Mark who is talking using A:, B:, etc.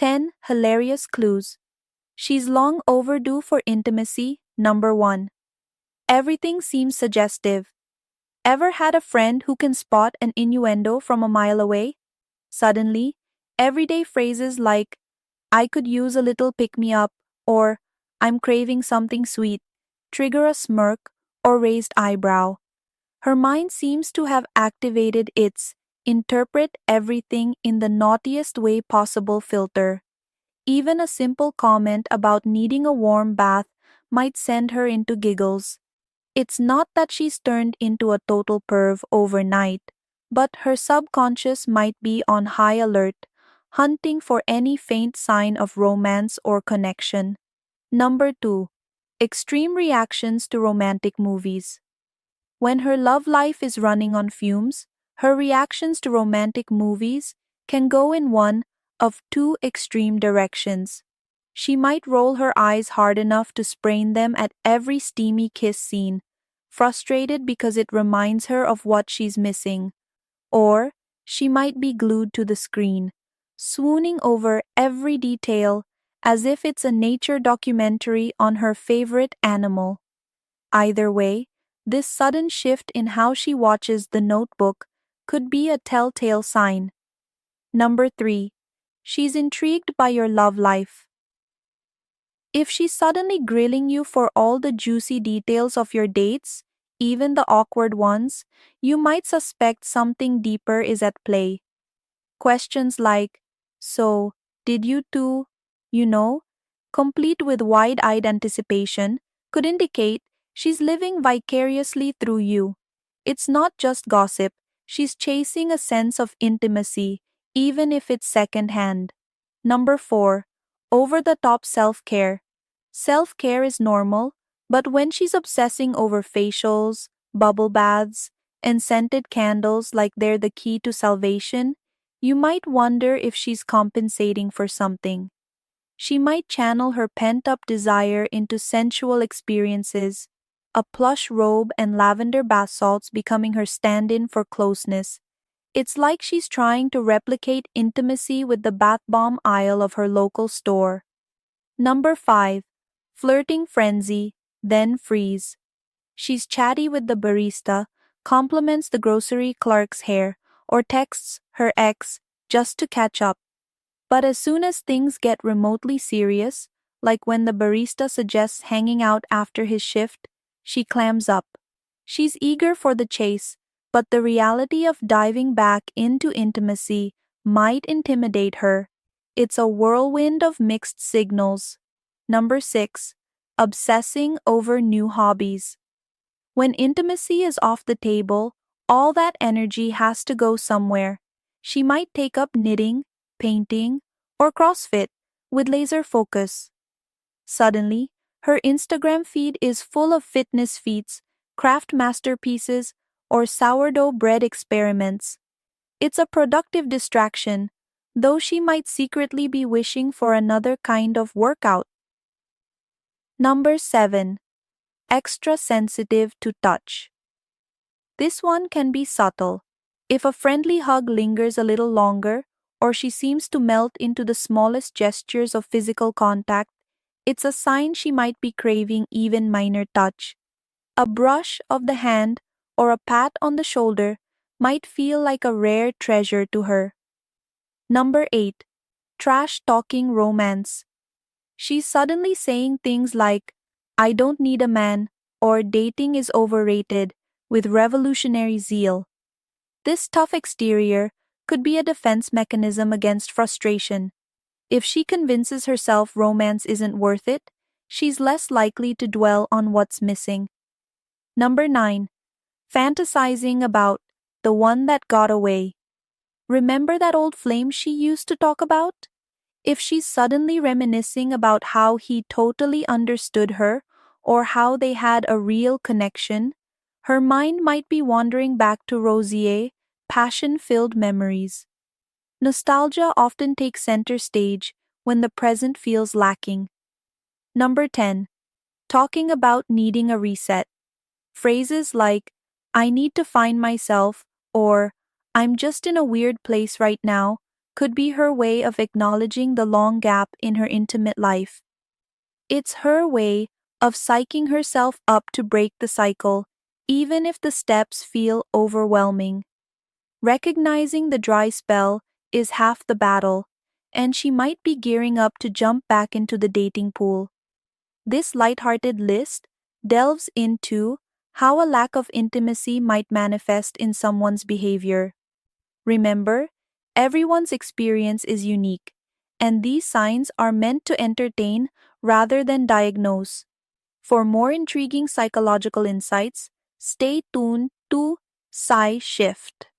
A: 10 hilarious clues. She's long overdue for intimacy. Number 1. Everything seems suggestive. Ever had a friend who can spot an innuendo from a mile away? Suddenly, everyday phrases like, I could use a little pick me up, or I'm craving something sweet, trigger a smirk or raised eyebrow. Her mind seems to have activated its interpret everything in the naughtiest way possible filter. Even a simple comment about needing a warm bath might send her into giggles. It's not that she's turned into a total perv overnight, but her subconscious might be on high alert, hunting for any faint sign of romance or connection. Number 2. Extreme reactions to romantic movies. When her love life is running on fumes, her reactions to romantic movies can go in one of two extreme directions. She might roll her eyes hard enough to sprain them at every steamy kiss scene, frustrated because it reminds her of what she's missing. Or she might be glued to the screen, swooning over every detail as if it's a nature documentary on her favorite animal. Either way, this sudden shift in how she watches The Notebook could be a telltale sign. Number 3. She's intrigued by your love life. If she's suddenly grilling you for all the juicy details of your dates, even the awkward ones, you might suspect something deeper is at play. Questions like, so, did you two, complete with wide-eyed anticipation, could indicate she's living vicariously through you. It's not just gossip, she's chasing a sense of intimacy, even if it's secondhand. Number 4. Over-the-top self-care. Self-care is normal, but when she's obsessing over facials, bubble baths, and scented candles like they're the key to salvation, you might wonder if she's compensating for something. She might channel her pent-up desire into sensual experiences, a plush robe and lavender bath salts becoming her stand-in for closeness. It's like she's trying to replicate intimacy with the bath bomb aisle of her local store. Number 5. Flirting frenzy, then freeze. She's chatty with the barista, compliments the grocery clerk's hair, or texts her ex just to catch up. But as soon as things get remotely serious, like when the barista suggests hanging out after his shift, she clams up. She's eager for the chase, but the reality of diving back into intimacy might intimidate her. It's a whirlwind of mixed signals. Number 6. Obsessing over new hobbies. When intimacy is off the table, all that energy has to go somewhere. She might take up knitting, painting, or CrossFit with laser focus. Suddenly, her Instagram feed is full of fitness feats, craft masterpieces, or sourdough bread experiments. It's a productive distraction, though she might secretly be wishing for another kind of workout. Number 7. Extra sensitive to touch. This one can be subtle. If a friendly hug lingers a little longer, or she seems to melt into the smallest gestures of physical contact, it's a sign she might be craving even minor touch. A brush of the hand or a pat on the shoulder might feel like a rare treasure to her. Number 8. Trash-talking romance. She's suddenly saying things like, I don't need a man, or dating is overrated, with revolutionary zeal. This tough exterior could be a defense mechanism against frustration. If she convinces herself romance isn't worth it, she's less likely to dwell on what's missing. Number 9. Fantasizing about the one that got away. Remember that old flame she used to talk about? If she's suddenly reminiscing about how he totally understood her or how they had a real connection, her mind might be wandering back to rosy, passion-filled memories. Nostalgia often takes center stage when the present feels lacking. Number 10. Talking about needing a reset. Phrases like, I need to find myself, or I'm just in a weird place right now, could be her way of acknowledging the long gap in her intimate life. It's her way of psyching herself up to break the cycle, even if the steps feel overwhelming. Recognizing the dry spell is half the battle, and she might be gearing up to jump back into the dating pool. This lighthearted list delves into how a lack of intimacy might manifest in someone's behavior. Remember, everyone's experience is unique, and these signs are meant to entertain rather than diagnose. For more intriguing psychological insights, stay tuned to PsyShift.